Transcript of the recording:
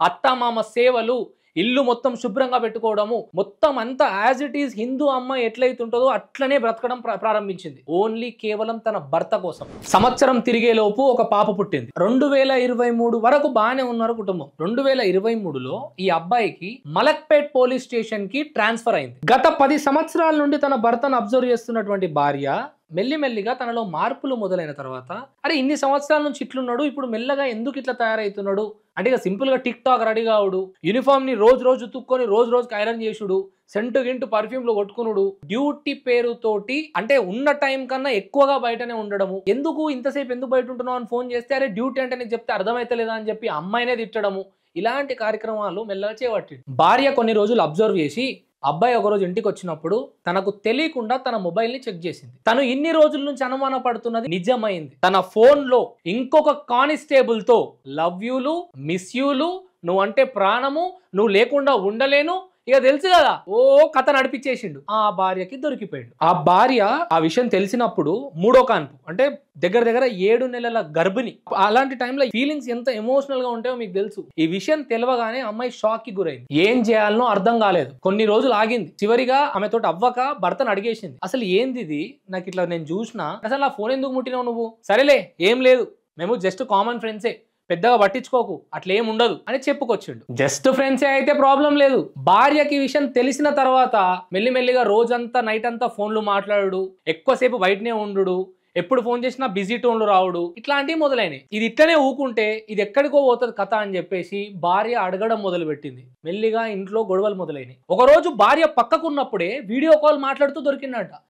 అత్తమామ సేవలు, ఇల్లు మొత్తం శుభ్రంగా పెట్టుకోవడము, మొత్తం అంతా యాజ్ ఇట్ ఈస్ హిందూ అమ్మాయి ఎట్లయితే ఉంటుందో అట్లనే బ్రతకడం ప్రారంభించింది. ఓన్లీ కేవలం తన భర్త కోసం. సంవత్సరం తిరిగేలోపు ఒక పాప పుట్టింది. 2023 వరకు బాగానే ఉన్నారు కుటుంబం. 2023లో ఈ అబ్బాయికి మలక్పేట్ పోలీస్ స్టేషన్ కి ట్రాన్స్ఫర్ అయింది. గత 10 సంవత్సరాల నుండి తన భర్తను అబ్జర్వ్ చేస్తున్నటువంటి భార్య మెల్లిమెల్లిగా తనలో మార్పులు మొదలైన తర్వాత, అరే ఇన్ని సంవత్సరాల నుంచి ఇట్లున్నాడు, ఇప్పుడు మెల్లగా ఎందుకు ఇట్లా తయారవుతున్నాడు అంటే, ఇక సింపుల్ గా టిక్ టాక్ రెడీ కావుడు, యూనిఫామ్ ని రోజు తుక్కొని రోజుకి ఐరన్ చేసుడు, సెంటు గింటు పర్ఫ్యూమ్లు కొట్టుకునుడు, డ్యూటీ పేరుతోటి అంటే ఉన్న టైం కన్నా ఎక్కువగా బయటనే ఉండడము. ఎందుకు ఇంతసేపు ఎందుకు బయట ఉంటున్నావు అని ఫోన్ చేస్తే, అరే డ్యూటీ అంటే నీకు చెప్తే అర్థమైతలేదా అని చెప్పి అమ్మాయినే తిట్టడము, ఇలాంటి కార్యక్రమాలు మెల్లగా చేపట్టిండు. భార్య కొన్ని రోజులు అబ్జర్వ్ చేసి అబ్బాయి ఒకరోజు ఇంటికి వచ్చినప్పుడు తనకు తెలియకుండా తన మొబైల్ ని చెక్ చేసింది. తను ఇన్ని రోజుల నుంచి అనుమాన పడుతున్నది నిజమైంది. తన ఫోన్ లో ఇంకొక కానిస్టేబుల్ తో లవ్ యూలు, మిస్ యూలు, నువ్వంటే ప్రాణము, నువ్వు లేకుండా ఉండలేను, ఇక తెలుసు కదా ఓ కథ నడిపించేసిండు. ఆ భార్యకి దొరికిపోయాడు. ఆ భార్య ఆ విషయం తెలిసినప్పుడు మూడో కాన్పు అంటే దగ్గర 7 నెలల గర్భిణి. అలాంటి టైంలో ఫీలింగ్స్ ఎంత ఎమోషనల్ గా ఉంటాయో మీకు తెలుసు. ఈ విషయం తెలవగానే అమ్మాయి షాక్ కి గురైంది. ఏం చేయాలనో అర్థం కాలేదు. కొన్ని రోజులు ఆగింది. చివరిగా ఆమెతోటి అవ్వక భర్తను అడిగేసింది, అసలు ఏంది ఇది, నాకు ఇట్లా నేను చూసినా, అసలు ఆ ఫోన్ ఎందుకు ముట్టినావు నువ్వు? సరేలే ఏం లేదు, మేము జస్ట్ కామన్ ఫ్రెండ్సే, పెద్దగా పట్టించుకోకు, అట్లేం ఉండదు అని చెప్పుకొచ్చిండు. జస్ట్ ఫ్రెండ్సే అయితే ప్రాబ్లం లేదు. భార్యకి విషయం తెలిసిన తర్వాత మెల్లిమెల్లిగా రోజంతా నైట్ అంతా ఫోన్లు మాట్లాడు, ఎక్కువసేపు బయటనే ఉండు, ఎప్పుడు ఫోన్ చేసినా బిజీ టోన్లు రావుడు, ఇట్లాంటివి మొదలైనవి. ఇది ఇట్లనే ఊకుంటే ఇది ఎక్కడికో పోతుంది కథ అని చెప్పేసి భార్య అడగడం మొదలు పెట్టింది. మెల్లిగా ఇంట్లో గొడవలు మొదలైనవి. ఒకరోజు భార్య పక్కకున్నప్పుడే వీడియో కాల్ మాట్లాడుతూ దొరికిందట.